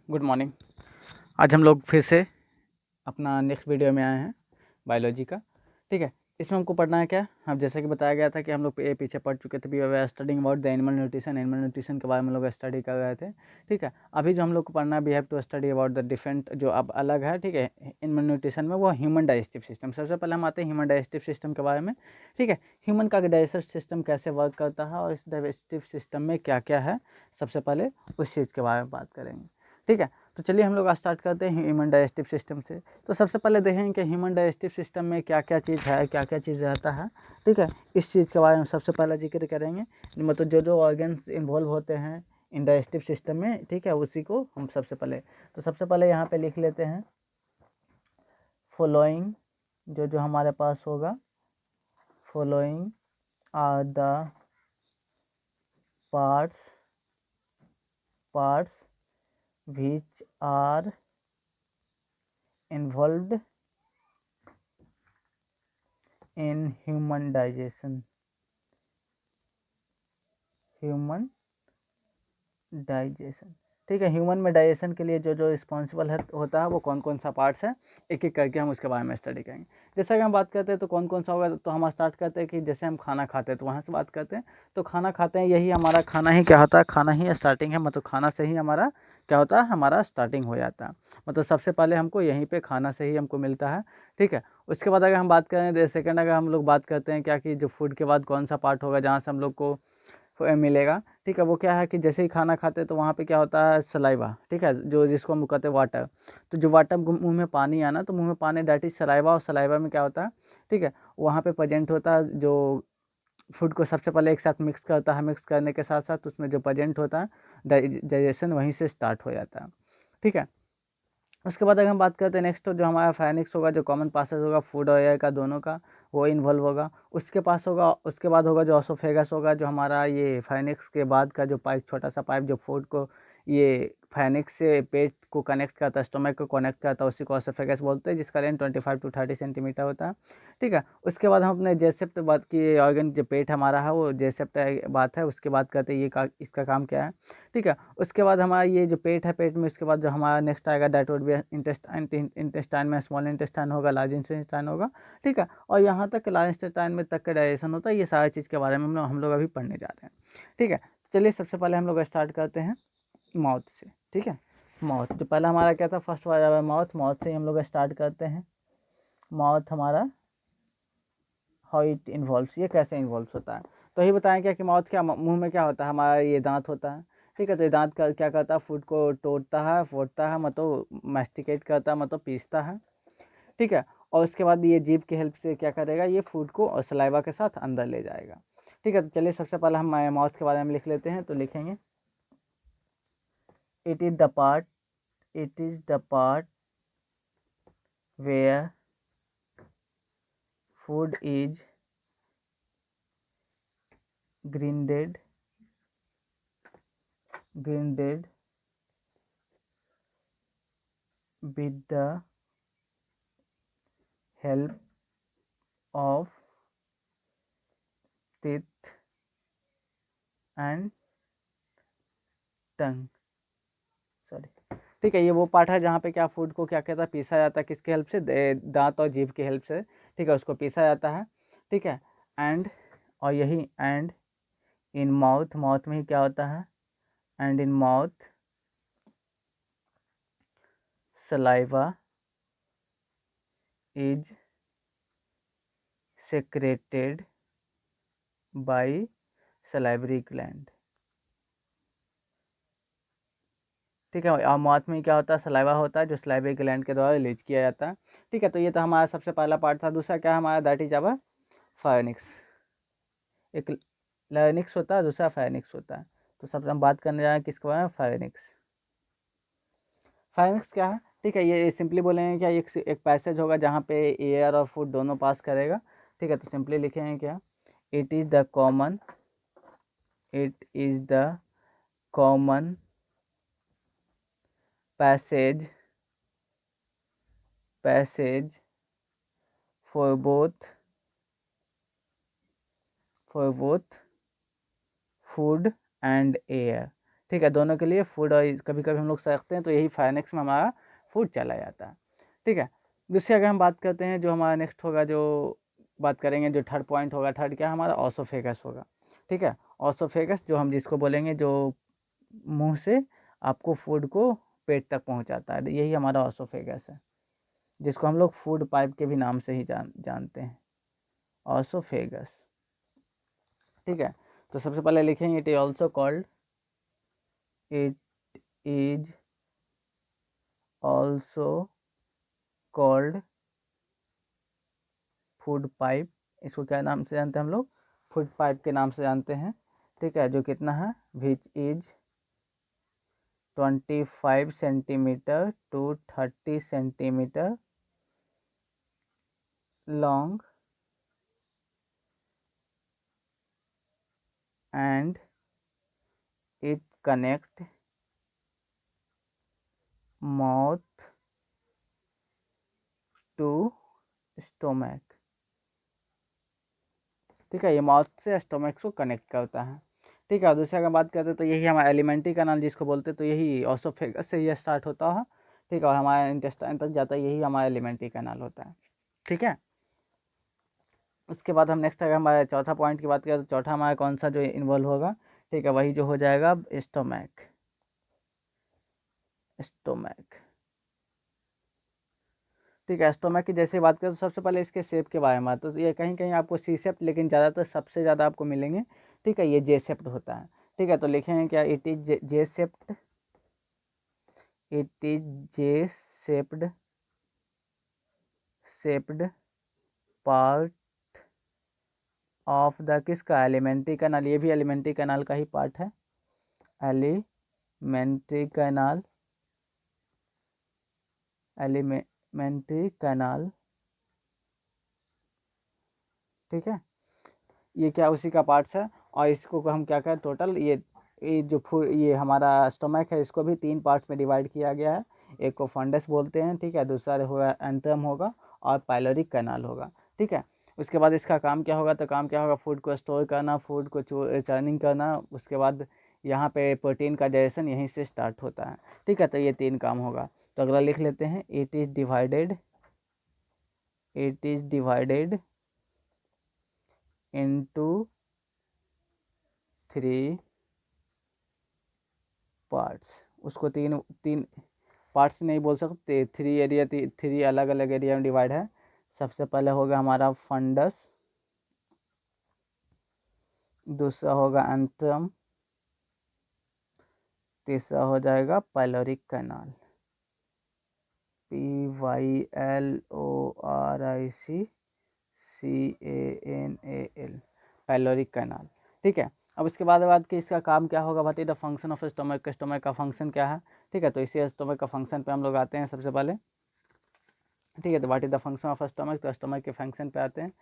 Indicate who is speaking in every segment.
Speaker 1: Good morning. आज हम लोग फिर से अपना नेक्स्ट वीडियो में आए हैं बायोलॉजी का। ठीक है, इसमें हमको पढ़ना है क्या। हम जैसे कि बताया गया था कि हम लोग पीछे पढ़ चुके थे, we were studying about the animal nutrition के बारे में हम लोग स्टडी कर रहे थे। ठीक है, अभी जो हम लोग को पढ़ना है, we have to study about the different, जो अब अलग है। ठीक है, एनिमल न्यूट्रिशन में वो ह्यूमन डाइजेस्टिव सिस्टम। सबसे पहले हम आते हैं ह्यूमन डाइजेस्टिव सिस्टम के बारे में। ठीक है, ह्यूमन का डाइजेस्टिव सिस्टम कैसे वर्क करता है और इस डाइजेस्टिव सिस्टम में क्या क्या है, सबसे पहले उस चीज़ के बारे में बात करेंगे। ठीक है, तो चलिए हम लोग स्टार्ट करते हैं ह्यूमन डाइजेस्टिव सिस्टम से। तो सबसे पहले देखेंगे कि ह्यूमन डाइजेस्टिव सिस्टम में क्या क्या चीज़ है, क्या क्या चीज़ रहता है। ठीक है, इस चीज़ के बारे में सबसे पहला जिक्र करेंगे, मतलब जो जो ऑर्गन्स इन्वॉल्व होते हैं इन डाइजेस्टिव सिस्टम में। ठीक है, उसी को हम सबसे पहले यहाँ पे लिख लेते हैं फॉलोइंग, जो जो हमारे पास होगा, following are the parts which are involved in human digestion। ठीक है, ह्यूमन में डाइजेशन के लिए जो जो रिस्पॉन्सिबल है होता है वो कौन कौन सा पार्ट्स है, एक एक करके हम उसके बारे में स्टडी करेंगे। जैसा कि हम बात करते हैं तो कौन कौन सा होगा, तो हम स्टार्ट करते हैं कि जैसे हम खाना खाते हैं तो वहाँ से बात करते हैं। तो खाना खाते हैं, यही हमारा खाना ही क्या होता है, खाना ही स्टार्टिंग है। मतलब खाना से ही हमारा क्या होता है, हमारा स्टार्टिंग हो जाता है। मतलब सबसे पहले हमको यहीं पे खाना से ही हमको मिलता है। ठीक है, उसके बाद अगर हम बात करें सेकेंड, अगर हम लोग बात करते हैं क्या कि जो फूड के बाद कौन सा पार्ट होगा जहाँ से हम लोग को मिलेगा। ठीक है, वो क्या है कि जैसे ही खाना खाते हैं तो वहाँ पे क्या होता है, सलाइवा। ठीक है, जो जिसको हम कहते हैं वाटर। तो जो वाटर मुंह में पानी आना, तो मुंह में पानी डैट इज सलाइवा। और सलाइवा में क्या होता है, ठीक है, वहाँ पे प्रेजेंट होता है जो फूड को सबसे पहले एक साथ मिक्स करता है। मिक्स करने के साथ साथ उसमें जो प्रेजेंट होता है, डाइजेशन वहीं से स्टार्ट हो जाता है। ठीक है, उसके बाद अगर हम बात करते हैं नेक्स्ट, तो जो हमारा फाइनिक्स होगा, जो कॉमन पासेज होगा फूड और एयर का दोनों का, वो इन्वॉल्व होगा। उसके पास होगा, उसके बाद होगा जो ओसोफेगस होगा, जो हमारा ये फाइनिक्स के बाद का जो पाइप, छोटा सा पाइप जो फूड को ये फाइनिक्स से पेट को कनेक्ट करता है, स्टोमक को कनेक्ट करता है, उसी को ओसोफेगस बोलते हैं, जिसका लेंथ 25 to 30 सेंटीमीटर होता है। ठीक है, उसके बाद हम अपने जेसेप्ट बात की, ऑर्गन जो पेट हमारा है वो जेसेप्ट बात है, उसके बाद कहते हैं ये इसका काम क्या है। ठीक है, उसके बाद हमारा ये जो पेट है, पेट में उसके बाद जो हमारा नेक्स्ट आएगा that would be intestine. Intestine में स्मॉल इंटेस्टाइन होगा, लार्ज इंटेस्टाइन होगा। ठीक है, और यहाँ तक लार्ज इंटेस्टाइन में तक का डाइजेशन होता है। ये सारी चीज़ के बारे में हम लोग अभी पढ़ने जा रहे हैं। ठीक है, चलिए सबसे पहले हम लोग स्टार्ट करते हैं माउथ से। ठीक है, माउथ जो पहला हमारा क्या था, फर्स्ट वाला माउथ। माउथ से ही हम लोग स्टार्ट करते हैं। माउथ हमारा हाउ इट इन्वॉल्व्स, ये कैसे इन्वॉल्व्स होता है। तो यही बताएं क्या कि माउथ क्या, मुंह में क्या होता है, हमारा ये दांत होता है। ठीक है, तो ये दांत का क्या करता है, फूड को तोड़ता है, फोड़ता है, मतलब मैस्टिकेट करता है, मतलब पीसता है। ठीक है, और उसके बाद ये जीभ की हेल्प से क्या करेगा, ये फूड को और सलाइवा के साथ अंदर ले जाएगा। ठीक है, तो चलिए सबसे पहले हम माउथ के बारे में लिख लेते हैं। तो लिखेंगे it is the part, it is the part where food is grinded with the help of teeth and tongue, sorry. ठीक है, ये वो पार्ट है जहाँ पे क्या फूड को क्या कहता है, पीसा जाता है, किसके हेल्प से, दांत और जीभ की हेल्प से। ठीक है, उसको पीसा जाता है। ठीक है, एंड, और यही एंड इन माउथ, माउथ में ही क्या होता है, and in mouth saliva is secreted by salivary gland। ठीक है, और माउथ में क्या होता है, सलाइवा होता है, जो सलाइवरी ग्लैंड के द्वारा रिलीज किया जाता है। ठीक है, तो ये तो हमारा सबसे पहला पार्ट था। दूसरा क्या हमारा, दैट इज अवर फायनिक्स। एक लर्निक्स होता है, दूसरा फायनिक्स होता है। तो सबसे हम बात करने जा रहे हैं किसके बारे में, फायनिक्स। फायनिक्स क्या है, ठीक है, ये सिंपली बोलेंगे क्या, एक पैसेज होगा जहाँ पे एयर और फूड दोनों पास करेगा। ठीक है, तो सिंपली लिखेंगे क्या, it is the common, it is the common passage for both food and air। ठीक है, दोनों के लिए फूड और कभी कभी हम लोग सकते हैं तो यही फाइनेक्स में हमारा फूड चला जाता है। ठीक है, दूसरी अगर हम बात करते हैं जो हमारा नेक्स्ट होगा, जो बात करेंगे जो थर्ड पॉइंट होगा, थर्ड क्या हमारा ऑसोफेगस होगा। ठीक है, ऑसोफेगस जो हम जिसको बोलेंगे जो मुंह से आपको फूड को पेट तक पहुंचाता है, यही हमारा ऑसोफेगस है, जिसको हम लोग फूड पाइप के भी नाम से ही जानते हैं, ऑसोफेगस। ठीक है, तो सबसे पहले लिखेंगे it is also called, it is also called food pipe. इसको क्या नाम से जानते हैं हम लोग? फूड पाइप के नाम से जानते हैं। ठीक है, जो कितना है, which is 25 centimeter to 30 centimeter long and it connect mouth to stomach। ठीक है, ये माउथ से स्टोमक को कनेक्ट करता है। ठीक है, दूसरा अगर बात करते हैं तो यही हमारा एलिमेंट्री कैनाल जिसको बोलते हैं, तो यही ऑसोफेगस से ये स्टार्ट होता है। ठीक है, और हमारा इंटेस्टाइन तक जाता है, यही हमारा एलिमेंट्री कैनाल होता है। ठीक है, उसके बाद हम नेक्स्ट अगर हमारे चौथा पॉइंट की बात करें तो चौथा हमारा कौन सा जो इन्वॉल्व होगा? ठीक है, वही जो हो जाएगा स्टोमैक। स्टोमैक, ठीक है, स्टोमैक की जैसे बात करें तो सबसे पहले इसके शेप के बारे में, तो ये कहीं कहीं आपको सी शेप, लेकिन ज़्यादातर सबसे ज़्यादा आपको मिलेंगे। ठीक है, ये जे शेप्ड होता है। ठीक है, तो लिखेंगे क्या? It is J shaped, it is J shaped, shaped part of the किसका? Alimentary canal. ये भी एलिमेंट्री कैनाल का ही पार्ट है, एलिमेंट्री कैनाल, एलिमेंट्री कैनाल। ठीक है, ये क्या उसी का पार्ट्स है, और इसको हम क्या कहें टोटल, ये जो ये हमारा स्टोमक है इसको भी 3 पार्ट्स में डिवाइड किया गया है। एक को फंडस बोलते हैं, ठीक है, दूसरा होगा एंट्रम होगा, और पाइलोरिक कैनाल होगा। ठीक है, उसके बाद इसका काम क्या होगा? तो काम क्या होगा? फूड को स्टोर करना, फूड को चर्निंग करना, उसके बाद यहाँ पे प्रोटीन का डाइजेशन यहीं से स्टार्ट होता है। ठीक है, तो ये 3 काम होगा। तो अगला लिख लेते हैं, it is divided, it is divided into 3 parts. उसको तीन तीन पार्ट्स नहीं बोल सकते, 3 एरिया, 3 अलग अलग एरिया में डिवाइड है। सबसे पहले होगा हमारा फंडस, दूसरा होगा एंट्रम, तीसरा हो जाएगा pyloric canal, PYLORICCANAL, pyloric canal. ठीक है, अब इसके बाद कि इसका काम क्या होगा? What is the function of stomach? Stomach का फंक्शन क्या है? ठीक है, तो इसी स्टोमक का फंक्शन पे हम लोग आते हैं सबसे पहले। ठीक है, तो what is the function of stomach? तो स्टोमक के फंक्शन पे आते हैं।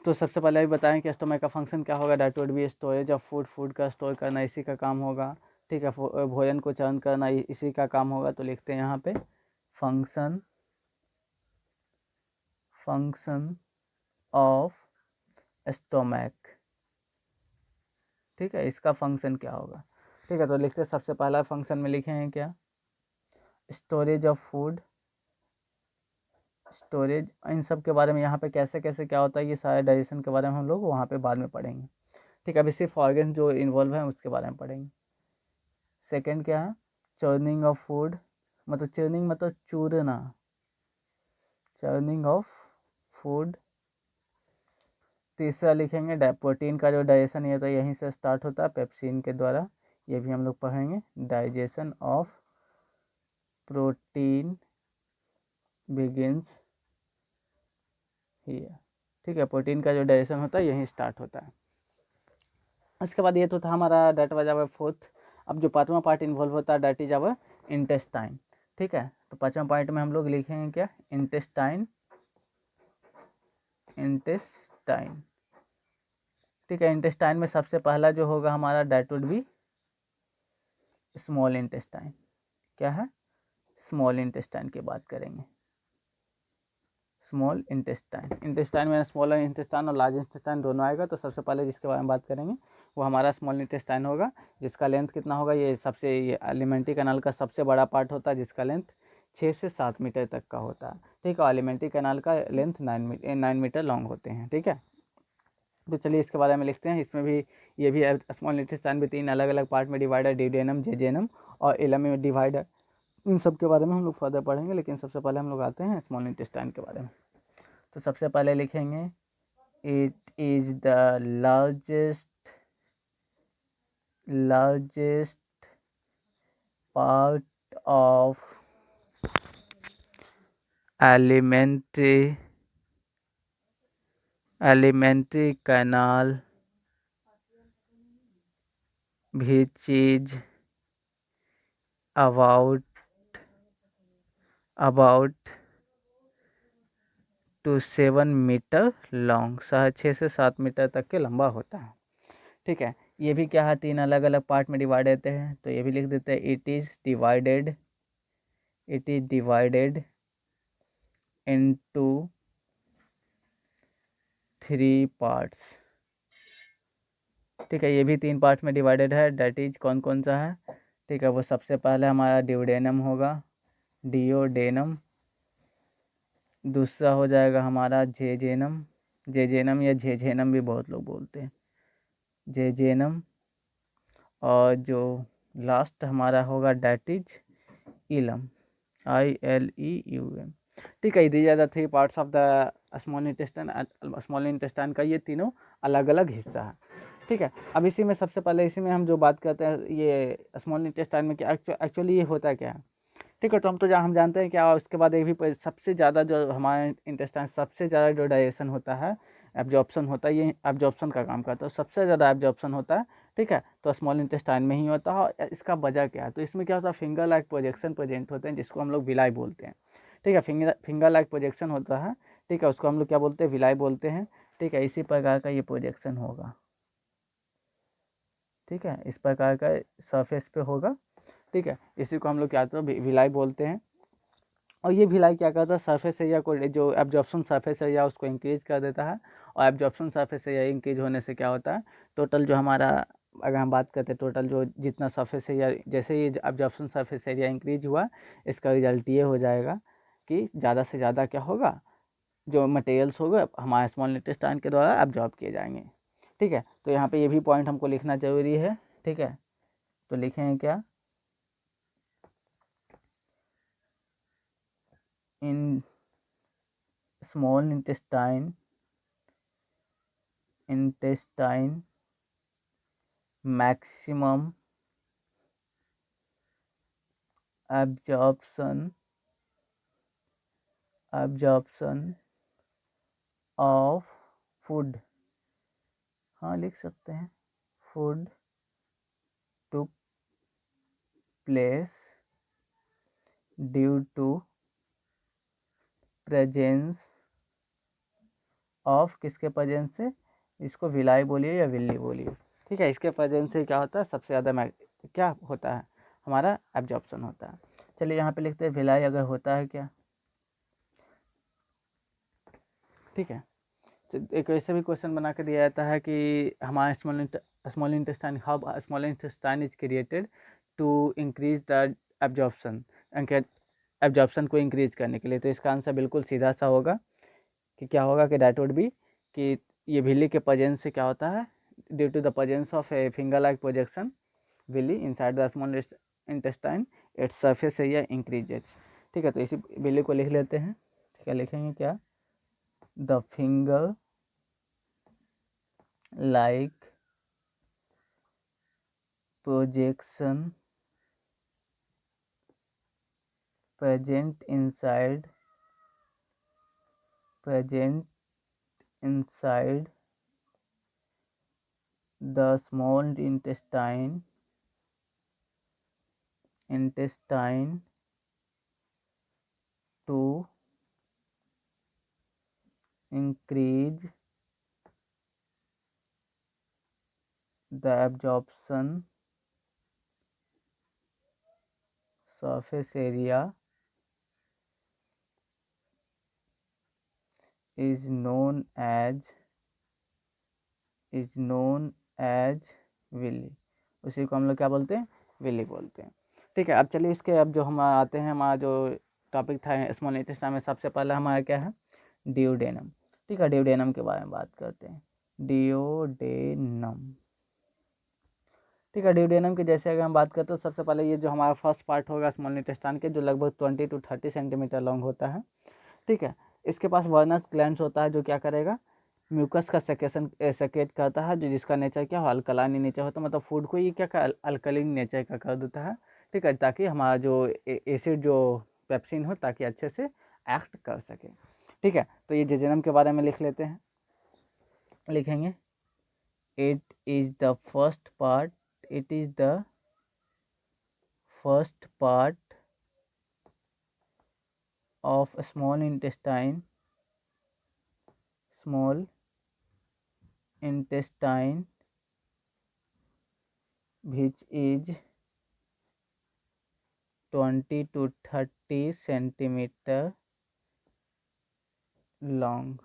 Speaker 1: तो सबसे पहले भी बताएं कि स्टोमक का फंक्शन क्या होगा? That would be storage of food, food का स्टोर करना इसी का काम होगा। ठीक है, भोजन को चर्न करना इसी का काम होगा। तो लिखते हैं यहाँ पे फंक्शन, फंक्शन ऑफ स्टोमक। ठीक है, इसका फंक्शन क्या होगा? ठीक है, तो लिखते हैं सबसे पहला फंक्शन में लिखे हैं क्या? स्टोरेज ऑफ फूड, स्टोरेज, इन सब के बारे में यहाँ पे कैसे कैसे क्या होता है ये सारे डाइजेशन के बारे में हम लोग वहाँ पे बाद में पढ़ेंगे। ठीक है, अभी सिर्फ ऑर्गन जो इन्वॉल्व है उसके बारे में पढ़ेंगे। सेकेंड क्या है? चर्निंग ऑफ फूड, मतलब चर्निंग मतलब चूरना, चर्निंग ऑफ फूड। तीसरा लिखेंगे प्रोटीन का जो डाइजेशन ये तो यहीं से स्टार्ट होता है पेप्सिन के द्वारा, ये भी हम लोग पढ़ेंगे। Digestion of protein begins here. ठीक है, प्रोटीन का जो डाइजेशन होता है यहीं स्टार्ट होता है। उसके बाद ये तो था हमारा डेट वाज आवर फोर्थ। अब जो पाँचवा पार्ट इन्वॉल्व होता है डेट इज आवर इंटेस्टाइन। ठीक है, तो पाँचवा पार्ट में हम लोग लिखेंगे क्या? Intestine, intestine. ठीक है, इंटेस्टाइन में सबसे पहला जो होगा हमारा that would be small intestine. क्या है? स्मॉल इंटेस्टाइन की बात करेंगे। स्मॉल इंटेस्टाइन, इंटेस्टाइन में स्मॉल इंटेस्टाइन और लार्ज इंटेस्टाइन दोनों आएगा। तो सबसे पहले जिसके बारे में बात करेंगे वो हमारा स्मॉल इंटेस्टाइन होगा, जिसका लेंथ कितना होगा, ये एलिमेंट्री कैनाल का सबसे बड़ा पार्ट होता है जिसका लेंथ 6 से 7 मीटर तक का होता है। ठीक है, एलिमेंट्री कैनाल का लेंथ 9 मीटर लॉन्ग होते हैं। ठीक है, तो चलिए इसके बारे में लिखते हैं। इसमें भी ये भी स्मॉल इंटेस्टाइन भी 3 अलग अलग पार्ट में डिवाइड है, ड्यूडेनम, जेजेनम और इलम में डिवाइड है। इन सब के बारे में हम लोग फर्दर पढ़ेंगे, लेकिन सबसे पहले हम लोग आते हैं स्मॉल इंटेस्टाइन के बारे में। तो सबसे पहले लिखेंगे it is the largest part of elementary canal which is about to 7 meter long, 6 से 7 मीटर तक के लंबा होता है। ठीक है, ये भी क्या है, 3 अलग अलग पार्ट में डिवाइड होते हैं, तो ये भी लिख देते हैं it is divided into 3 parts. ठीक है, ये भी 3 पार्ट्स में डिवाइडेड है, डेट इज कौन कौन सा है। ठीक है, वो सबसे पहले हमारा ड्यूडेनम होगा, डियोडेनम। दूसरा हो जाएगा हमारा जेजेनम या झेझेनम भी बहुत लोग बोलते हैं, जेजेनम। और जो लास्ट हमारा होगा डेट इज इलम, ILEUM। ठीक है, these are the 3 parts of the small intestine का ये तीनों अलग अलग हिस्सा है। ठीक है, अब इसी में सबसे पहले इसी में हम जो बात करते हैं, ये स्मॉल इंटेस्टाइन में क्या एक्चुअली ये होता है क्या है। ठीक है, तो हम जानते हैं क्या, उसके बाद एक भी सबसे ज़्यादा जो हमारे इंटेस्टाइन सबसे ज़्यादा जो डाइजेशन होता है, एब्जॉर्प्शन होता है, ये एब्जॉर्प्शन का काम करता है, तो सबसे ज़्यादा एब्जॉर्प्शन होता है। ठीक है, तो स्मॉल इंटेस्टाइन में ही होता है। और इसका वजह क्या है, तो इसमें क्या होता है, फिंगर लाइक प्रोजेक्शन प्रेजेंट होते हैं, जिसको हम लोग विलाई बोलते हैं। ठीक है, फिंगर लाइक प्रोजेक्शन होता है। ठीक है, उसको हम लोग क्या बोलते हैं, विलाई बोलते हैं। ठीक है, इसी प्रकार का ये प्रोजेक्शन होगा। ठीक है, इस प्रकार का सरफेस पे होगा। ठीक है, इसी को हम लोग क्या कहते हैं, विलाई बोलते हैं। और ये भिलाई क्या करता है, सरफेस एरिया को, जो एब्जॉर्प्शन सरफेस एरिया उसको इंक्रीज कर देता है। और एब्जॉर्प्शन सरफेस एरिया इंक्रीज होने से क्या होता है, टोटल जो हमारा, अगर हम बात करते हैं टोटल जो जितना सरफेस एरिया, जैसे ही एब्जॉर्प्शन सरफेस एरिया इंक्रीज हुआ, इसका रिजल्ट ये हो जाएगा कि ज़्यादा से ज़्यादा क्या होगा, जो मटेरियल्स होगा हमारे स्मॉल इंटेस्टाइन के द्वारा एब्जॉर्ब किए जाएंगे। ठीक है, तो यहाँ पे ये भी पॉइंट हमको लिखना ज़रूरी है। ठीक है, तो लिखेंगे क्या, in small intestine maximum absorption of food, हाँ लिख सकते हैं, food took place due to presence of, किसके प्रेजेंस से, इसको विलाई बोलिए या विल्ली बोलिए। ठीक है, इसके प्रेजेंस से क्या होता है, सबसे ज़्यादा क्या होता है, हमारा एब्जॉर्प्शन होता है। चलिए यहाँ पे लिखते हैं विलाई अगर होता है क्या। ठीक है, तो एक ऐसे भी क्वेश्चन बना के दिया जाता है कि हमारा small intestine is created to increase the absorption, absorption को इंक्रीज करने के लिए। तो इसका आंसर बिल्कुल सीधा सा होगा कि क्या होगा, कि डैट वुड बी कि ये विली के प्रेजेंस से क्या होता है, due to the presence of a finger like projection villi inside the small intestine, its surface area increases. ठीक है, तो इसी विली को लिख लेते हैं। ठीक है, लिखेंगे क्या, the finger like projection present inside the small intestine to increase the absorption surface area is known as villi, उसी को हम लोग क्या बोलते हैं, विली बोलते हैं। ठीक है, अब चलिए इसके अब जो हम आते हैं, हमारा जो टॉपिक था स्मॉल इंटेस्टाइन में, सबसे पहले हमारा क्या है, डियोडेनम। ठीक है, डियोडेनम के बारे में बात करते हैं, डियोडेनम। ठीक है, डियोडेनम के जैसे अगर हम बात करते हैं तो सबसे पहले ये जो हमारा फर्स्ट पार्ट होगा स्मॉल इंटेस्टाइन के, जो लगभग 20 to 30 सेंटीमीटर लॉन्ग होता है। ठीक है, इसके पास वर्नस ग्लैंड्स होता है जो क्या करेगा, म्यूकस का सेक्रेट करता है, जो जिसका नेचर क्या हो, अल्कलाइन नेचर होता है, मतलब फूड को ये क्या कर अल्कलिन नेचर का कर देता है। ठीक है, ताकि हमारा जो एसिड जो पेप्सिन हो ताकि अच्छे से एक्ट कर सके। ठीक है, तो ये जेजेनम के बारे में लिख लेते हैं, लिखेंगे it is the first part, it is the first part of small intestine which is 20 to 30 centimeter long.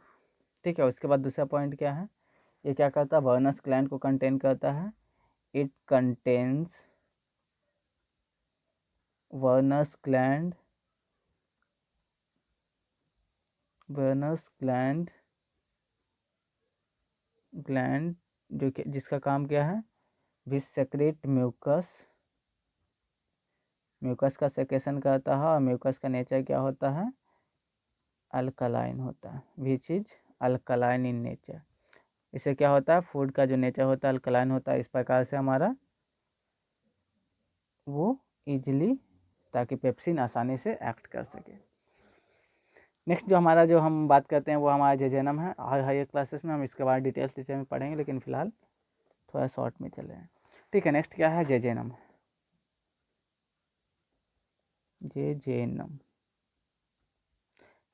Speaker 1: ठीक है, उसके बाद दूसरा पॉइंट क्या है, ये क्या करता है, वर्नस ग्लैंड को कंटेन करता है। इट कंटेन्स वर्नस ग्लैंड ग्लैंड जो कि जिसका काम क्या है, विच सेक्रेट म्यूकस का सेक्रेशन करता है, और म्यूकस का नेचर क्या होता है, अल्कलाइन होता है, which is alkaline in nature. इससे क्या होता है, फूड का जो नेचर होता है अल्कलाइन होता है, इस प्रकार से हमारा वो इजीली, ताकि पेप्सिन आसानी से एक्ट कर सके। नेक्स्ट जो हमारा जो हम बात करते हैं वो हमारा जेजेनम है। हायर क्लासेस में हम इसके बाद डिटेल में पढ़ेंगे, लेकिन फिलहाल थोड़ा शॉर्ट में चले हैं। ठीक है, नेक्स्ट क्या है, जेजेनम। जेजेनम,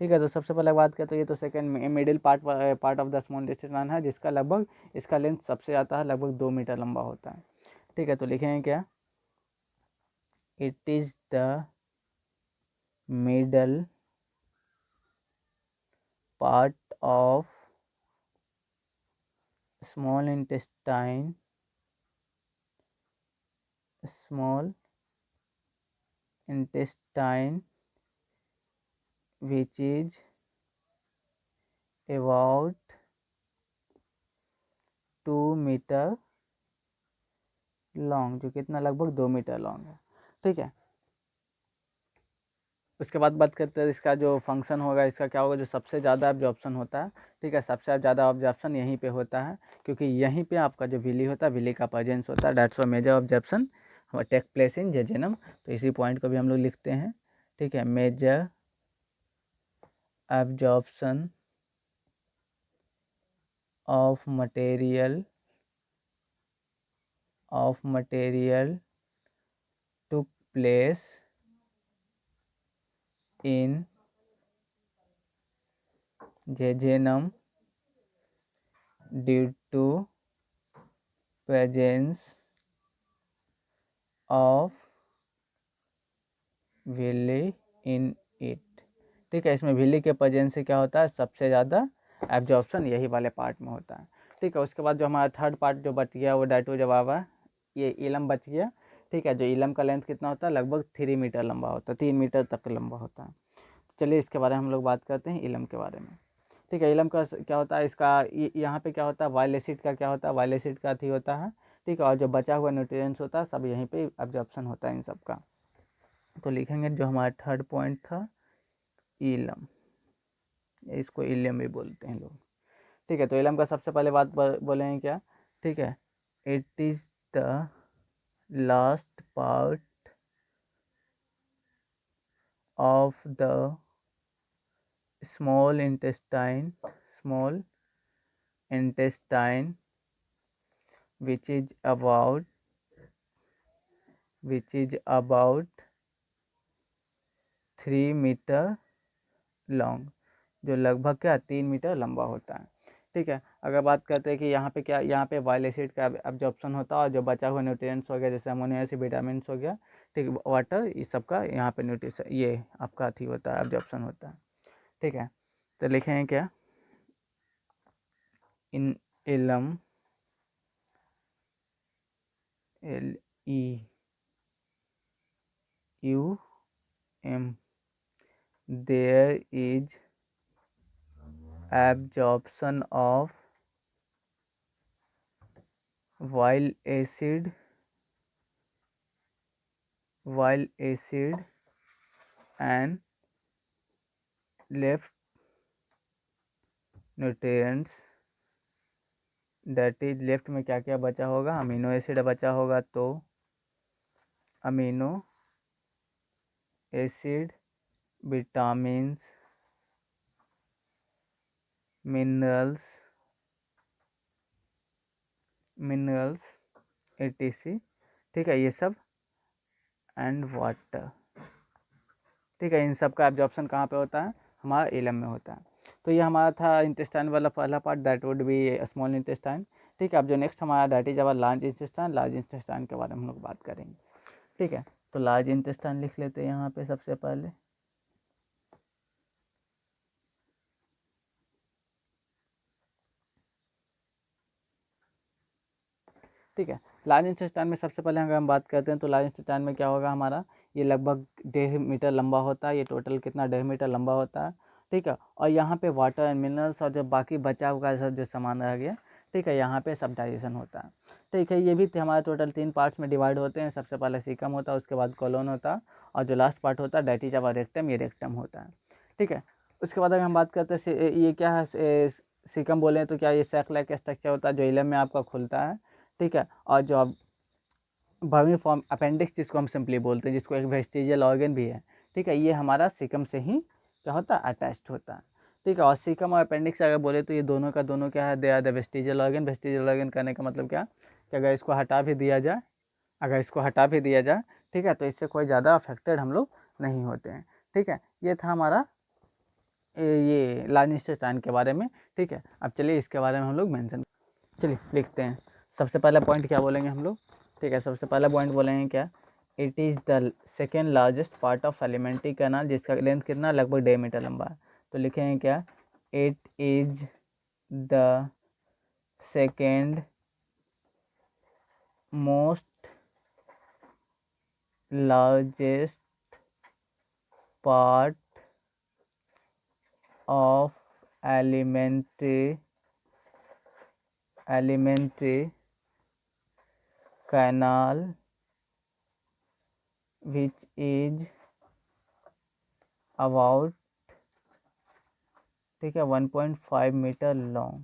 Speaker 1: ठीक है, तो सबसे पहले बात करें तो ये तो second middle part of the small intestine है, जिसका लगभग इसका लेंथ सबसे आता है, लगभग 2 मीटर लंबा होता है। ठीक है, तो लिखेंगे क्या, it is the middle part of small intestine which is about 2 meter long, जो कितना लगभग 2 मीटर लॉन्ग है। ठीक है, उसके बाद बात करते हैं इसका जो फंक्शन होगा, इसका क्या होगा, जो सबसे ज़्यादा ऑब्जॉर्प्शन होता है। ठीक है, सबसे ज़्यादा ऑब्जॉर्प्शन यहीं पे होता है, क्योंकि यहीं पे आपका जो विली होता है, विली का प्रेजेंस होता है, that's why major absorption take place in jejunum. तो इसी पॉइंट को भी हम लोग लिखते हैं। ठीक है, major absorption of material took place in jejunum due to presence of villi in it। ठीक है, इसमें विली के प्रेजेंस से क्या होता है, सबसे ज़्यादा एब्जॉर्प्शन यही वाले पार्ट में होता है। ठीक है, उसके बाद जो हमारा थर्ड पार्ट जो बच गया वो डाइटोजवावा, ये इलम बच गया। ठीक है, जो इलम का लेंथ कितना होता है, लगभग 3 मीटर लंबा होता है, 3 मीटर तक लंबा होता है। चलिए इसके बारे में हम लोग बात करते हैं, इलम के बारे में। ठीक है, इलम का क्या होता है, इसका यहाँ पे क्या होता है, वाइल एसिड का क्या होता है, वाइल एसिड का थी होता है। ठीक है, और जो बचा हुआ न्यूट्रिएंट्स होता है सब यहीं पे एब्जॉर्प्शन होता है इन सब का। तो लिखेंगे जो हमारा थर्ड पॉइंट था, इलम, इसको इलियम भी बोलते हैं लोग। ठीक है, तो इलम का सबसे पहले बात बोलेंगे क्या, ठीक है, it is the last part of the small intestine which is about 3 meter long, जो लगभग क्या 3 मीटर लंबा होता है। ठीक है, अगर बात करते हैं कि यहाँ पे क्या, यहाँ पे वाइल एसिड का एब्जॉर्प्शन होता है, और जो बचा हुआ न्यूट्रिएंट्स हो गया, जैसे अमोनिया एसिड, विटामिन्स हो गया, ठीक, वाटर, इस सब का यहाँ पे न्यूट्रिशन ये आपका अथी होता है, एब्जॉर्प्शन होता है। ठीक है, तो लिखेंगे क्या, इन इलम LEUM, there is absorption of bile acid and left nutrients, that is left में क्या क्या बचा होगा, अमीनो एसिड बचा होगा, तो amino acid, vitamins, minerals etc, ठीक है, ये सब एंड वाटर, ठीक है, इन सब का एब्जॉर्प्शन कहाँ पे होता है, हमारा इलम में होता है। तो ये हमारा था इंटेस्टाइन वाला पहला part, that would be small intestine. ठीक है, अब जो नेक्स्ट हमारा that is our large intestine के बारे में हम लोग बात करेंगे। ठीक है, तो लार्ज इंटेस्टाइन लिख लेते हैं यहाँ पे सबसे पहले। ठीक है, लार्ज इंटेस्टाइन में सबसे पहले अगर हम बात करते हैं तो लार्ज इंटेस्टाइन में क्या होगा हमारा, ये लगभग 1.5 मीटर लंबा होता है, ये टोटल कितना 1.5 मीटर लंबा होता है। ठीक है, और यहाँ पे वाटर एंड मिनरल्स और जो बाकी बचा हुआ जो सामान रह गया, ठीक है, यहाँ पे सब डाइजेशन होता है। ठीक है, ये भी हमारे टोटल 3 पार्ट्स में डिवाइड होते हैं। सबसे पहले सीकम होता है, उसके बाद कॉलोन होता है, और जो लास्ट पार्ट होता है दैट इज अवर रेक्टम, ये रेक्टम होता है। ठीक है, उसके बाद अगर हम बात करते हैं ये क्या है, सीकम बोले तो क्या ये सैक लाइक स्ट्रक्चर होता है जो इलम में आपका खुलता है। ठीक है, और जो अब वर्मी फॉर्म अपेंडिक्स जिसको हम सिंपली बोलते हैं, जिसको एक वेस्टिजियल ऑर्गन भी है। ठीक है, ये हमारा सीकम से ही क्या होता है, अटैच्ड होता है। ठीक है, और सीकम और अपेंडिक्स अगर बोले तो ये दोनों का दोनों क्या है, they are the vestigial organ. Vestigial organ करने का मतलब क्या, कि अगर इसको हटा भी दिया जाए, ठीक है, तो इससे कोई ज़्यादा अफेक्टेड हम लोग नहीं होते हैं। ठीक है, ये था हमारा ये लार्ज इंटेस्टाइन के बारे में। ठीक है, अब चलिए इसके बारे में हम लोग मेंशन, चलिए लिखते हैं। सबसे पहला पॉइंट क्या बोलेंगे हम लोग, ठीक है, सबसे पहला पॉइंट बोलेंगे क्या, it is the second largest part of alimentary canal, जिसका लेंथ कितना, लगभग 1.5 मीटर लंबा है। तो लिखेंगे क्या, it is the second most largest part of alimentary canal which is about, ठीक है, 1.5 मीटर लॉन्ग।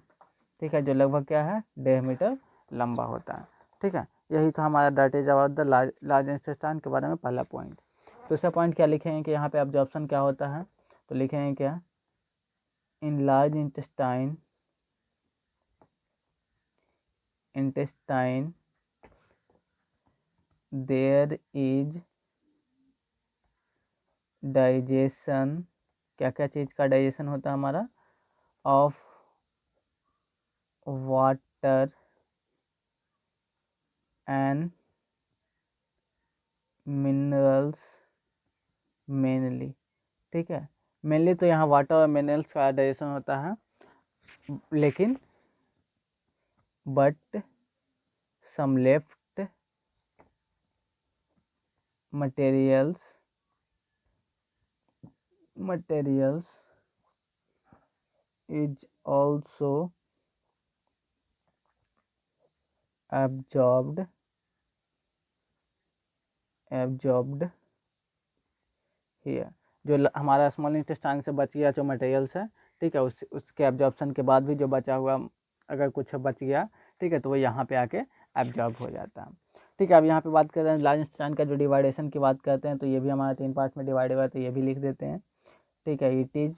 Speaker 1: ठीक है, जो लगभग क्या है, 1.5 मीटर लंबा होता है। ठीक है, यही था हमारा that is about the large intestine के बारे में पहला पॉइंट। दूसरा पॉइंट क्या लिखेंगे कि यहाँ पे एब्जॉर्प्शन क्या होता है, तो लिखेंगे क्या, in large intestine there is digestion, क्या क्या चीज़ का डाइजेशन होता है हमारा, of water and minerals mainly. ठीक है, मेनली तो यहाँ वाटर और मिनरल्स का डाइजेशन होता है, लेकिन but some left materials is also absorbed here। जो हमारा स्मॉल इंटेस्टाइन से बच गया जो मटेरियल्स है, ठीक है, उसके एब्जॉर्प्शन के बाद भी जो बचा हुआ अगर कुछ बच गया, ठीक है, तो वो यहाँ पे आके एब्जॉर्ब हो जाता है। ठीक है, अब यहाँ पे बात करते हैं लार्ज इंटेस्टाइन का जो डिवाइडेशन की बात करते हैं, तो ये भी हमारा 3 पार्ट में डिवाइड हुआ है, तो ये भी लिख देते हैं। ठीक है, it is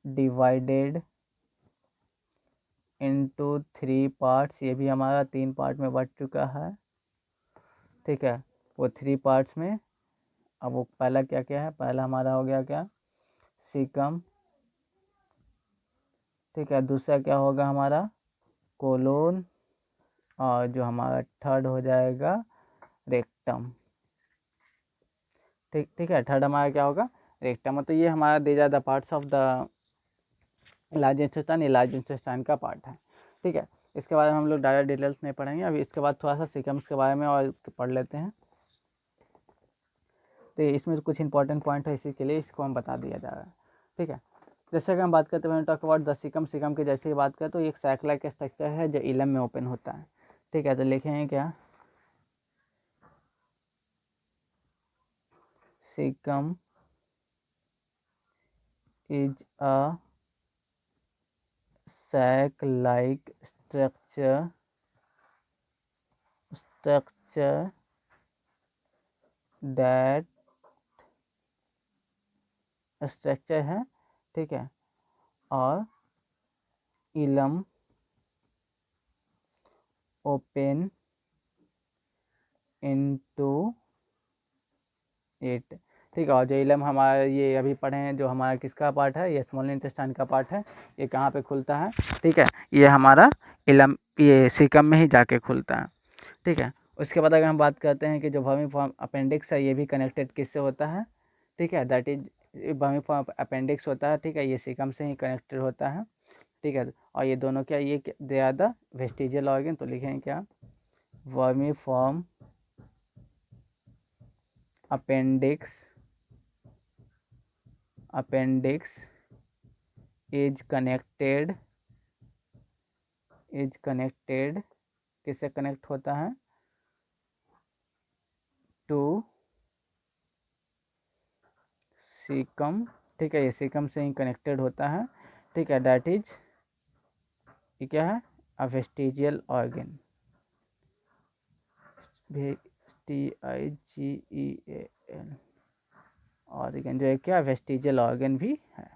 Speaker 1: divided into 3 parts, ये भी हमारा 3 पार्ट में बट चुका है। ठीक है, वो 3 पार्ट्स में, अब वो पहला क्या क्या है, पहला हमारा हो गया क्या, सीकम। ठीक है, दूसरा क्या होगा हमारा, कोलोन, और जो हमारा थर्ड हो जाएगा रेक्टम। ठीक है, थर्ड हमारा क्या होगा, रेक्टम। तो ये हमारा दे जाता parts of the large intestine, ये लार्ज इंटेस्टाइन का पार्ट है। ठीक है, इसके बारे में हम लोग ज़्यादा डिटेल्स नहीं पढ़ेंगे। अभी इसके बाद थोड़ा सा सीक्वेंस के बारे में और पढ़ लेते हैं। तो इसमें कुछ इंपॉर्टेंट पॉइंट है, इसी के लिए इसको हम बता दिया जा रहा है, ठीक है। जैसे कि हम बात करते हैं टॉक अबाउट द सीकम की जैसे ही बात करें तो एक साइक्लाइक स्ट्रक्चर है जो इलम में ओपन होता है, ठीक है। तो लिखेंगे क्या, caecum is a sac-like structure that structure है, ठीक है। और इलम ओपन इनटू इट, ठीक है। और जो इलम हमारा ये अभी पढ़े हैं जो हमारा किसका पार्ट है, ये स्मॉल इंटेस्टाइन का पार्ट है, ये कहाँ पे खुलता है, ठीक है। ये हमारा इलम ये सीकम में ही जाके खुलता है, ठीक है। उसके बाद अगर हम बात करते हैं कि जो वर्मीफॉर्म अपेंडिक्स है ये भी कनेक्टेड किससे होता है, ठीक है, दैट इज वर्मीफॉर्म अपेंडिक्स होता है, ठीक है। ये सीकम से ही कनेक्टेड होता है, ठीक है। और ये दोनों क्या, ये they are the vestigial organ. तो लिखेंगे क्या, वर्मीफॉर्म अपेंडिक्स इज कनेक्टेड किससे कनेक्ट होता है, टू सीकम, ठीक है। ये सीकम से ही कनेक्टेड होता है, ठीक है। दैट इज ये क्या है, a vestigial organ, VESTIGEAL organ, जो है क्या वेस्टिजियल ऑर्गन भी है,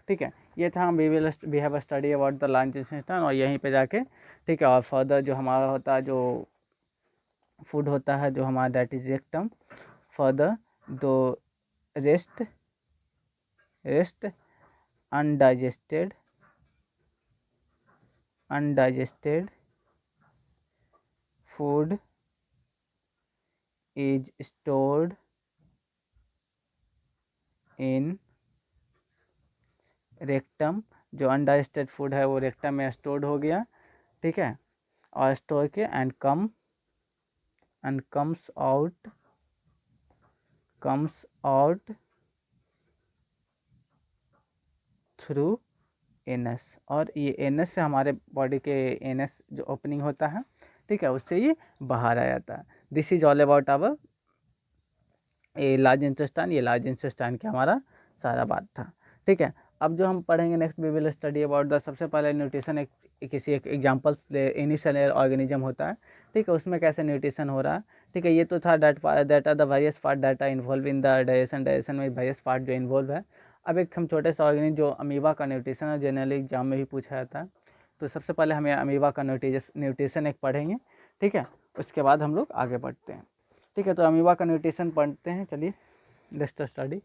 Speaker 1: ठीक है। ये था हम we have study about the large intestine. और यहीं पे जाके, ठीक है, और फर्दर जो हमारा होता है जो फूड होता है जो हमारा दैट इज रेक्टम, फर्दर दो rest undigested food is stored in rectum, जो अनडाइजेस्टेड फूड है वो रेक्टम में स्टोर्ड हो गया, ठीक है। और स्टोर के and comes out through anus. और ये एनस से हमारे बॉडी के एनस जो ओपनिंग होता है, ठीक है, उससे ये बाहर आ जाता है। This is all about our ये लार्ज इंटेस्टाइन। ये लार्ज इंटेस्टाइन का हमारा सारा बात था, ठीक है। अब जो हम पढ़ेंगे next we will study about the, सबसे पहले न्यूट्रिशन किसी एक एग्जाम्पल्स इनिशियल ऑर्गेनिज्म होता है, ठीक है, उसमें कैसे न्यूट्रिशन हो रहा है, ठीक है। ये तो था that are the various part that are involve in the digestion में वेरियस पार्ट जो इन्वॉल्व है। अब एक हम छोटे से ऑर्गेनिज्म जो अमीबा का न्यूट्रिशन है, जनरली एग्जाम में भी पूछा जाता है। तो सबसे पहले हमें अमीबा का न्यूट्रिशन एक पढ़ेंगे, ठीक है। उसके बाद हम लोग आगे बढ़ते हैं, ठीक है। तो अमीबा का न्यूट्रिशन पढ़ते हैं, चलिए लेट्स स्टडी।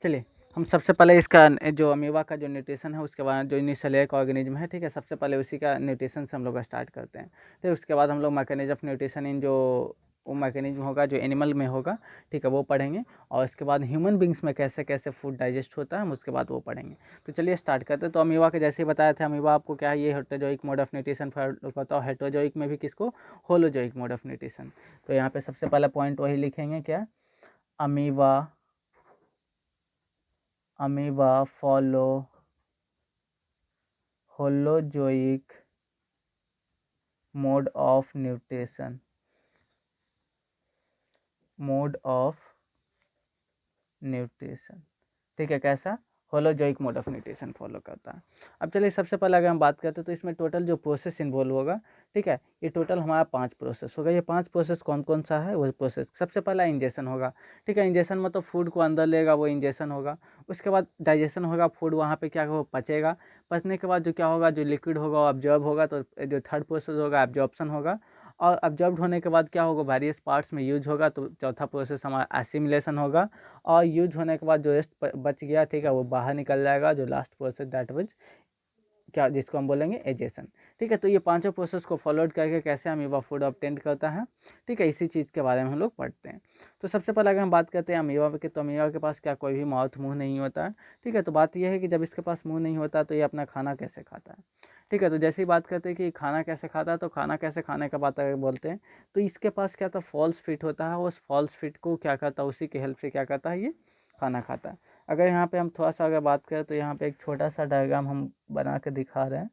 Speaker 1: चलिए हम सबसे पहले इसका जो अमीबा का जो न्यूट्रिशन है उसके बाद जो इनिशियल एक ऑर्गेनिज्म है, ठीक है, सबसे पहले उसी का न्यूट्रिशन से हम लोग स्टार्ट करते हैं। तो उसके बाद हम लोग मैकेनिज्म ऑफ न्यूट्रिशन इन जो वो मैकेनिज्म होगा जो एनिमल में होगा, ठीक है, वो पढ़ेंगे। और उसके बाद ह्यूमन बींग्स में कैसे कैसे फूड डाइजेस्ट होता है हम उसके बाद वो पढ़ेंगे। तो चलिए स्टार्ट करते हैं। तो अमीबा के जैसे ही बताया था, अमीबा आपको क्या है, ये हेटेरोजोइक मोड ऑफ न्यूट्रिशन होता है। हेटेरोजोइक में भी किसको, होलोजोइक मोड ऑफ न्यूट्रिशन। तो यहाँ पे सबसे पहला पॉइंट वही लिखेंगे क्या, amoeba follow holozoic mode of nutrition, ठीक है। कैसा, holozoic mode of nutrition follow करता है। अब चलिए सबसे पहले अगर हम बात करते हैं तो इसमें टोटल जो प्रोसेस इन्वॉल्व होगा, ठीक है, ये टोटल हमारा 5 प्रोसेस होगा। ये 5 प्रोसेस कौन कौन सा है, वो प्रोसेस सबसे पहला इंजेशन होगा, ठीक है। इंजेशन मतलब फूड को अंदर लेगा, वो इंजेशन होगा। उसके बाद डाइजेशन होगा, फूड वहाँ पे क्या होगा, पचेगा। पचने के बाद जो क्या होगा, जो लिक्विड होगा वो ऑब्जॉर्ब होगा। तो जो थर्ड प्रोसेस होगा एब्जॉर्प्शन होगा। और एब्जॉर्ब होने के बाद क्या होगा, वेरियस पार्ट्स में यूज होगा। तो चौथा प्रोसेस हमारा एसिमिलेशन होगा। और यूज होने के बाद जो रेस्ट बच गया, ठीक है, वो बाहर निकल जाएगा। जो लास्ट प्रोसेस दैट वाज क्या, जिसको हम बोलेंगे एजेशन, ठीक है। तो ये पांचों प्रोसेस को फॉलोड करके कैसे अमीबा फूड ऑब्टेन करता है, ठीक है, इसी चीज़ के बारे में हम लोग पढ़ते हैं। तो सबसे पहले अगर हम बात करते हैं अमीबा की, तो अमीबा के पास क्या कोई भी माउथ मुंह नहीं होता है, ठीक है। तो बात यह है कि जब इसके पास मुंह नहीं होता तो ये अपना खाना कैसे खाता है, ठीक है। तो जैसे ही बात करते हैं कि खाना कैसे खाता है, तो खाना कैसे खाने का बात अगर बोलते हैं तो इसके पास क्या था, फॉल्स फिट होता है। उस फॉल्स फिट को क्या करता है, उसी की हेल्प से क्या करता है, ये खाना खाता है। अगर यहाँ पे हम थोड़ा सा अगर बात करें तो यहाँ पे एक छोटा सा डायग्राम हम बना के दिखा रहे हैं,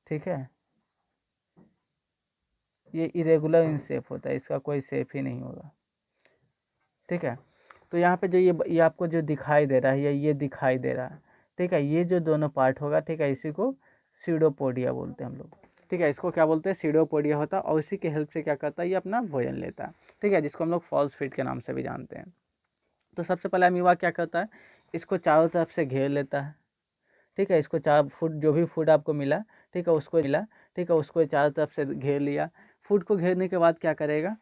Speaker 1: ठीक है। ये इरेगुलर इन शेप होता है, इसका कोई शेप ही नहीं होगा, ठीक है। तो यहाँ पे जो ये आपको जो दिखाई दे रहा है या ये दिखाई दे रहा है, ठीक है, ये जो दोनों पार्ट होगा, ठीक है, इसी को सीडोपोडिया बोलते हैं हम लोग, ठीक है। इसको क्या बोलते हैं, सीडोपोडिया होता है, और इसी की हेल्प से क्या करता है, ये अपना भोजन लेता है, ठीक है, जिसको हम लोग फॉल्स फीट के नाम से भी जानते हैं। तो सबसे पहले अमीबा क्या करता है, इसको चारों तरफ से घेर लेता है, ठीक है। इसको 4 फुट जो भी फूड आपको मिला, ठीक है, उसको मिला, ठीक है, उसको चारों तरफ से घेर लिया। फूड को घेरने के बाद क्या करेगा,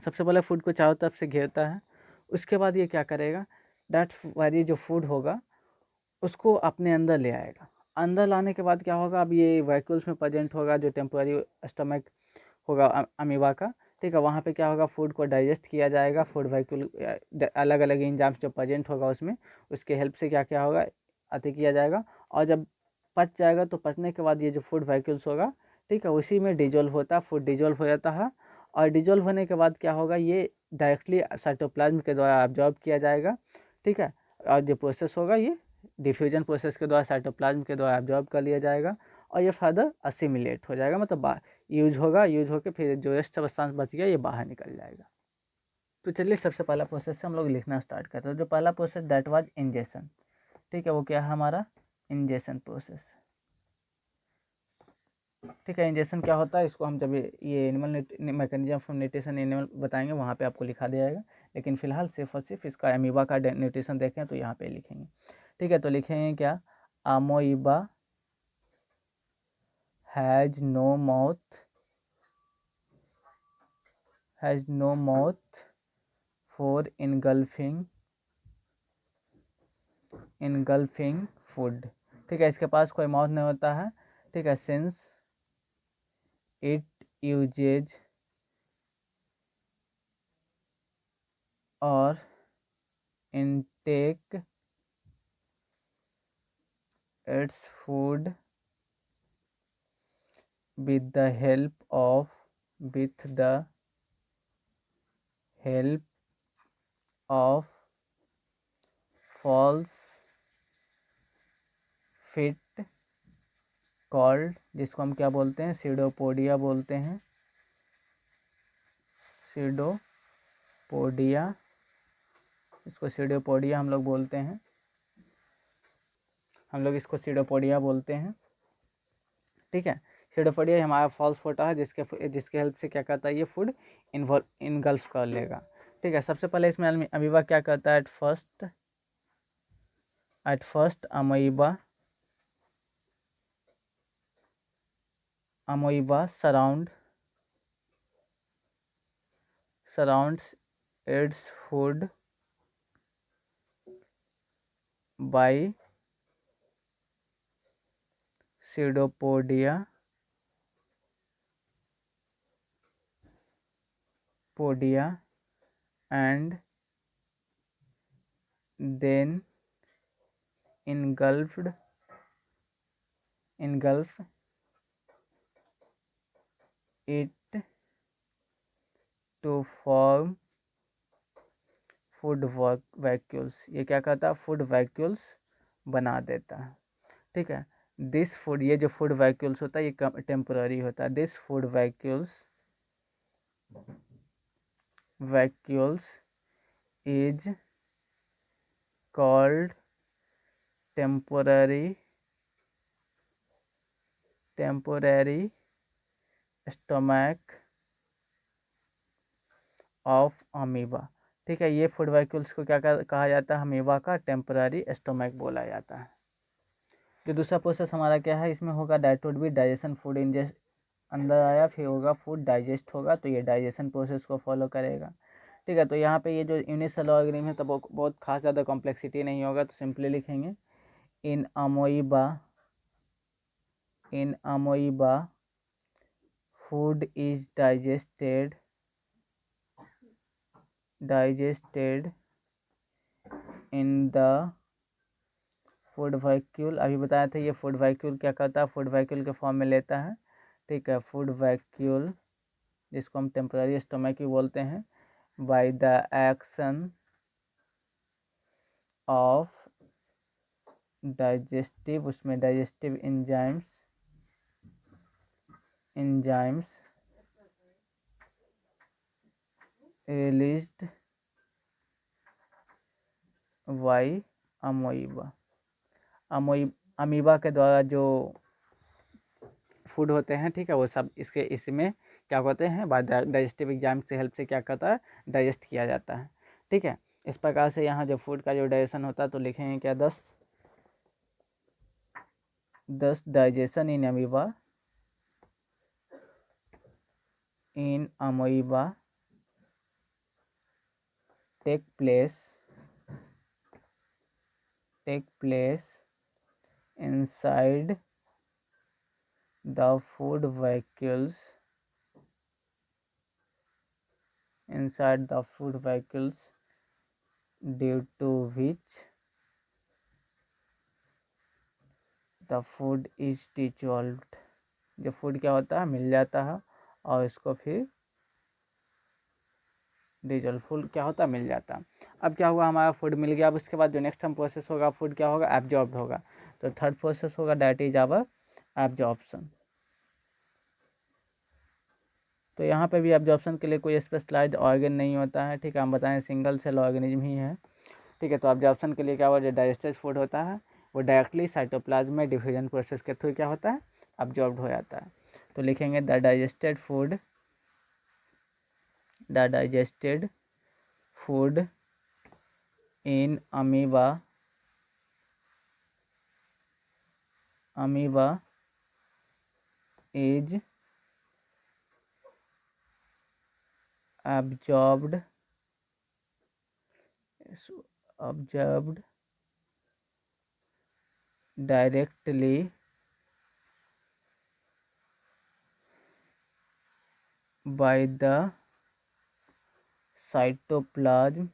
Speaker 1: सबसे पहले फूड को चारों तरफ से घेरता है। उसके बाद ये क्या करेगा, डैट वाली जो फूड होगा उसको अपने अंदर ले आएगा। अंदर लाने के बाद क्या होगा, अब ये वैक्यूल्स में प्रेजेंट होगा, जो टेम्पोररी स्टमक होगा अमीबा का, ठीक है। वहाँ पे क्या होगा, फूड को डाइजेस्ट किया जाएगा, फूड वैक्यूल अलग अलग एंजाइम्स जो प्रेजेंट होगा उसमें, उसके हेल्प से क्या क्या होगा, अति किया जाएगा। और जब पच जाएगा तो पचने के बाद ये जो फूड वैक्यूल्स होगा, ठीक है, उसी में डिजोल्व होता है, फूड डिजोल्व हो जाता है। और डिजोल्व होने के बाद क्या होगा, ये डायरेक्टली साइटोप्लाज्म के द्वारा ऑब्जॉर्ब किया जाएगा, ठीक है। और जो प्रोसेस होगा ये डिफ्यूजन प्रोसेस के द्वारा साइटोप्लाज्म के द्वारा ऑब्जॉर्ब कर लिया जाएगा, और ये फर्दर असिमिलेट हो जाएगा, मतलब यूज होगा, यूज होकर फिर जो रेस्ट सब्सटेंस बच गया ये बाहर निकल जाएगा। तो चलिए सबसे पहला प्रोसेस से हम लोग लिखना स्टार्ट करते हैं। जो पहला प्रोसेस दैट वाज इंजेक्शन, ठीक है, वो क्या है हमारा इंजेक्शन प्रोसेस, ठीक है। इंजेक्शन क्या होता है, इसको हम जब ये animal mechanism of nutrition animal बताएंगे वहाँ पे आपको लिखा दिया जाएगा, लेकिन फिलहाल सिर्फ और सिर्फ इसका अमीबा का न्यूट्रिशन देखें तो यहाँ पे लिखेंगे, ठीक है। तो लिखेंगे क्या, amoeba has no mouth for engulfing food, ठीक है। इसके पास कोई माउथ नहीं होता है, ठीक है, सिंस इट यूजेज और intake its food with the help of false fit called, जिसको हम क्या बोलते हैं, सीडोपोडिया बोलते हैं, सीडोपोडिया, इसको सीडोपोडिया हम लोग बोलते हैं, हम लोग इसको सीडोपोडिया बोलते हैं, ठीक है। सीडोपोडिया हमारा फॉल्स फोटा है, जिसके हेल्प से क्या करता है, ये फूड इनगल्फ कर लेगा, ठीक है। सबसे पहले इसमें अमीबा क्या करता है, at first amoeba surrounds its food by pseudopodia and then engulf it to form food vacuoles. ये क्या करता है, फूड वैक्यूल्स बना देता है, ठीक है। दिस फूड, ये जो फूड वैक्यूल्स होता है ये टेम्पररी होता है। This food vacuoles is called temporary stomach of amoeba, ठीक है। ये फूड वैक्यूल्स को क्या कहा जाता है, अमीबा का टेम्पररी स्टोमैक बोला जाता है। जो दूसरा प्रोसेस हमारा क्या है, इसमें होगा that would be digestion, food ingest अंदर आया, फिर होगा फूड डाइजेस्ट होगा, तो ये डाइजेशन प्रोसेस को फॉलो करेगा, ठीक है। तो यहाँ पे ये जो यूनिसेलुलर ऑर्गेनिज्म है तो बहुत खास ज़्यादा कॉम्प्लेक्सिटी नहीं होगा, तो सिंपली लिखेंगे इन अमोइबा In amoeba, food is digested in the food vacuole. अभी बताया था ये फूड वैक्यूल क्या करता है, फूड वैक्यूल के फॉर्म में लेता है, ठीक है। फूड वैक्यूल जिसको हम टेम्पररी स्टमक भी बोलते हैं, by the action of digestive, उसमें digestive enzymes released by amoeba. Amoeba के द्वारा जो फूड होते हैं, ठीक है, वो सब इसमें क्या होते हैं, बाय डाइजेस्टिव एंजाइम से हेल्प से क्या करता है, डाइजेस्ट किया जाता है, ठीक है। इस प्रकार से यहाँ जो फूड का जो डाइजेशन होता है तो लिखेंगे क्या, 10 digestion in amoeba take place inside the food vacuoles due to which the food is dissolved। जो फूड क्या होता है, मिल जाता है और इसको फिर डिजोल्व, फूड क्या होता है, मिल जाता है। अब क्या हुआ, हमारा फूड मिल गया। अब उसके बाद जो नेक्स्ट हम प्रोसेस होगा, फूड क्या होगा, एब्जॉर्ब होगा। तो थर्ड प्रोसेस होगा दैट इज आवर एब्जॉर्प्शन। तो यहाँ पे भी एब्जॉर्प्शन के लिए कोई स्पेशलाइज्ड ऑर्गन नहीं होता है, ठीक है। हम बताएं सिंगल सेल ऑर्गेनिज्म ही है, ठीक है। तो एब्जॉर्प्शन के लिए क्या हुआ, जो डाइजेस्टेड फूड होता है वो डायरेक्टली साइटोप्लाज्म में डिफ्यूजन प्रोसेस के थ्रू क्या होता है, एब्जॉर्ब हो जाता है। तो लिखेंगे the digested food in amoeba is absorbed directly by the cytoplasm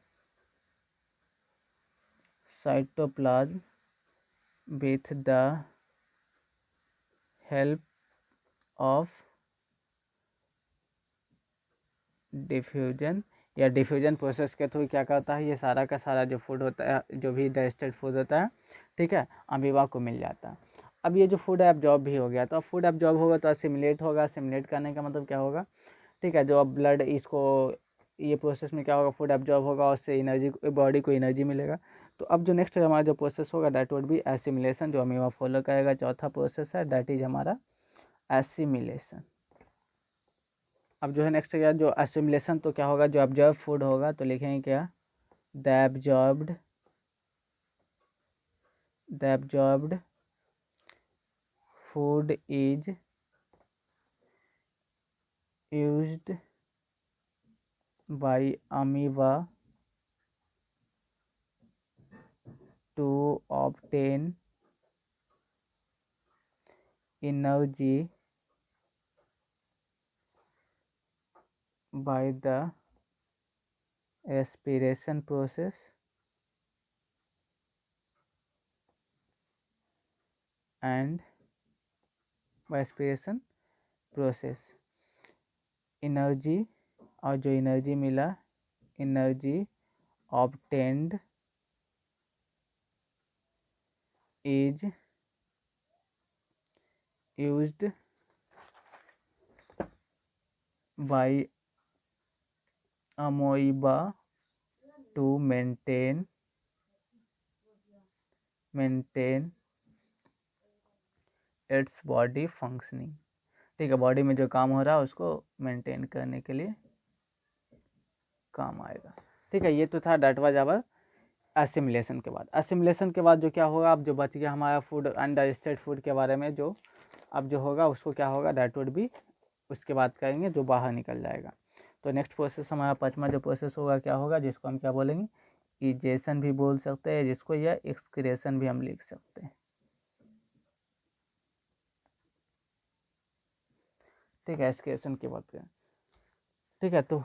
Speaker 1: with the help of diffusion, या डिफ्यूजन प्रोसेस के थ्रू क्या करता है, ये सारा का सारा जो फूड होता है, जो भी डाइजेस्टेड फूड होता है, ठीक है, अमीबा को मिल जाता है। अब ये जो फूड है एब्जॉर्ब भी हो गया, तो अब फूड एब्जॉर्ब होगा तो असिमिलेट होगा। असिमिलेट करने का मतलब क्या होगा, ठीक है, जो अब ब्लड इसको, ये प्रोसेस में क्या होगा, फूड एब्जॉर्ब होगा और उससे एनर्जी, बॉडी को एनर्जी मिलेगा। तो अब जो नेक्स्ट हमारा जो प्रोसेस होगा दैट वुड बी एसिमिलेशन, जो अमीबा फॉलो करेगा। चौथा प्रोसेस है दैट इज हमारा एसिमिलेशन। अब जो है नेक्स्ट क्या, जो एसिमिलेशन, तो क्या होगा, जो ऑब्जर्व फूड होगा तो लिखेंगे क्या, the absorbed food is used by amoeba to obtain energy by the respiration process and by respiration process energy, और जो एनर्जी मिला, energy obtained is used by amoeba to maintain its body functioning, ठीक है। Body में जो काम हो रहा है उसको मेंटेन करने के लिए काम आएगा, ठीक है। ये तो था दैट वाज आवर एसिमिलेशन के बाद। एसिमिलेशन के बाद जो क्या होगा, अब जो बच गया हमारा फूड, अनडाइजेस्टेड फूड के बारे में, जो अब जो होगा उसको क्या होगा, दैट वुड बी, उसके बाद करेंगे जो बाहर निकल जाएगा। तो नेक्स्ट प्रोसेस हमारा पांचवा जो प्रोसेस होगा क्या होगा, जिसको हम क्या बोलेंगे, इजेशन भी बोल सकते हैं जिसको, या एक्सक्रेशन भी हम लिख सकते हैं। ठीक है, एस्केलेशन की बात करें, ठीक है। तो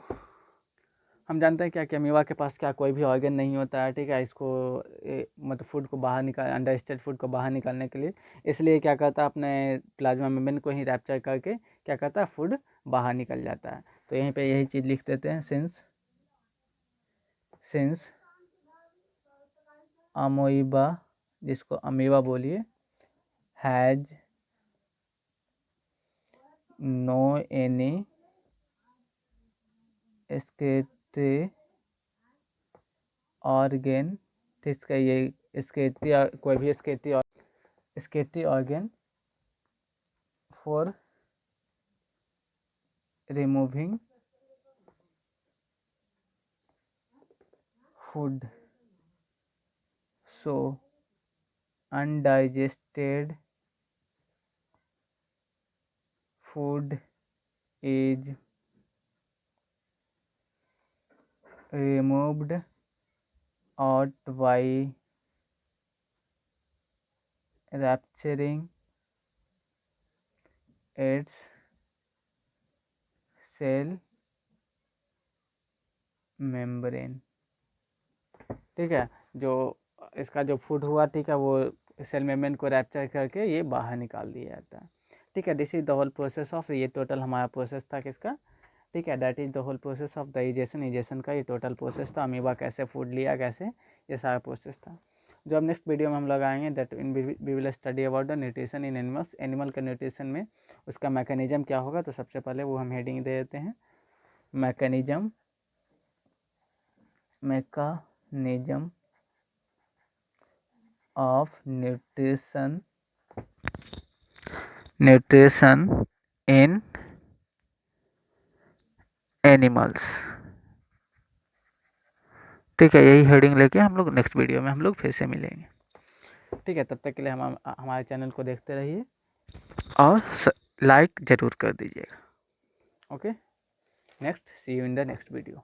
Speaker 1: हम जानते हैं क्या कि अमीबा के पास क्या कोई भी ऑर्गन नहीं होता है, ठीक है। इसको मतलब फूड को बाहर निकाल, अनडाइजेस्टेड फूड को बाहर निकालने के लिए, इसलिए क्या करता है, अपने प्लाज्मा मेम्ब्रेन को ही रैप्चर करके क्या करता है, फूड बाहर निकल जाता है। तो यहीं पे यही चीज़ लिख देते हैं, सिंस अमोइबा, जिसको अमीबा बोलिए, has no any excretory organ, इसका ये स्केलेटरी, कोई भी excretory organ for removing food, so undigested food is removed out by rupturing its cell membrane, ठीक है। जो इसका जो फूड हुआ, ठीक है, वो सेल मेम्ब्रेन को रैप्चर करके ये बाहर निकाल दिया जाता है, ठीक है। This is the whole process of, ये टोटल हमारा प्रोसेस था किसका, ठीक है, that is the whole process of the ingestion का ये टोटल प्रोसेस था। अमीबा कैसे फूड लिया, कैसे, ये सारा प्रोसेस था। जो अब नेक्स्ट वीडियो में हम लगाएंगे, that in we will study about the nutrition in animals, animal के न्यूट्रिशन में उसका मैकेनिज्म क्या होगा। तो सबसे पहले वो हम हेडिंग दे देते हैं, mechanism of nutrition in animals, ठीक है। यही हेडिंग लेके हम लोग नेक्स्ट वीडियो में हम लोग फिर से मिलेंगे, ठीक है। तब तक के लिए हम हमारे चैनल को देखते रहिए और लाइक ज़रूर कर दीजिएगा। Okay, next, see you in the next video.